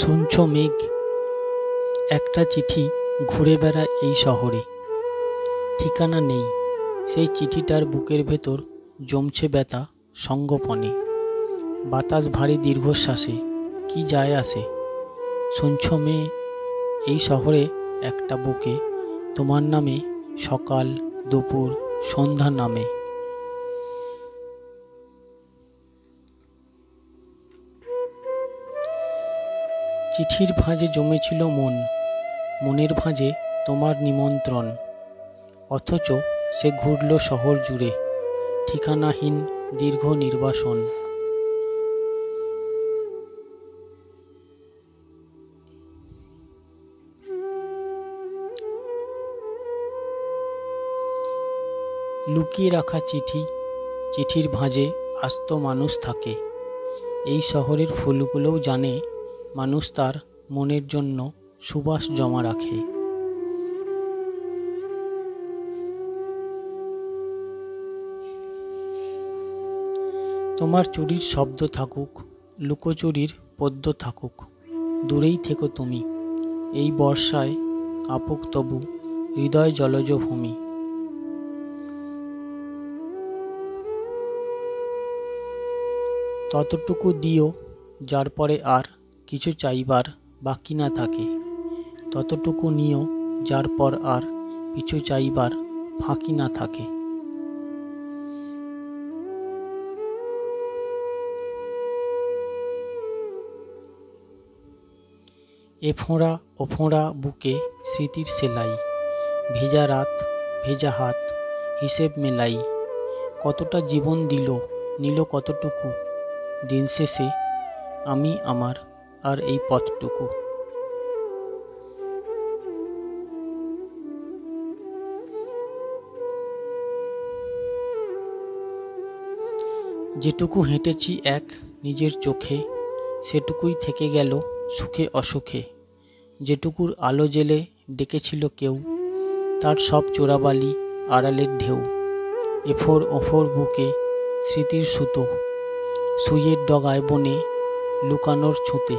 শুনছ মেঘ, একটা চিঠি ঘুরে বেড়ায় এই শহরে। ঠিকানা নেই সেই চিঠিটার, বুকের ভেতর জমছে ব্যথা সঙ্গোপনে। বাতাস ভারী দীর্ঘশ্বাসে, কি যায় আসে। শুনছ মেয়ে, এই শহরে একটা বুকে তোমার নামে সকাল দুপুর সন্ধ্যা নামে। চিঠির ভাঁজে জমেছিল মন, মনের ভাঁজে তোমার নিমন্ত্রণ। অথচ সে ঘুরল শহর জুড়ে, ঠিকানাহীন দীর্ঘ নির্বাসন। লুকিয়ে রাখা চিঠি, চিঠির ভাঁজে আস্ত মানুষ থাকে। এই শহরের ফুলগুলোও জানে মানুষ তার মনের জন্য সুবাস জমা রাখে। তোমার চুরির শব্দ থাকুক, লুকোচুরির পদ্য থাকুক, দূরেই থেকো তুমি। এই বর্ষায় কাঁপুক তবু হৃদয় জলজ ভূমি। ততটুকু দিও যার পরে আর কিছু চাইবার বাকি না থাকে। ততটুকু নিও যার পর আর কিছু চাইবার ফাঁকি না থাকে। এ ফোঁড়া ও ফোঁড়া বুকে স্মৃতির সেলাই, ভেজা রাত ভেজা হাত হিসেব মেলাই। কতটা জীবন দিল নিল কতটুকু, দিন শেষে আমি আমার আর এই পথটুকু। যেটুকু হেঁটেছি এক নিজের চোখে, সেটুকুই থেকে গেল সুখে অসুখে। যেটুকুর আলো জেলে ডেকেছিল কেউ, তার সব চোরাবালি আড়ালের ঢেউ। এফোর ওফোর বুকে স্মৃতির সুতো, সুইয়ের ডগায় বনে লুকানোর ছুঁতে।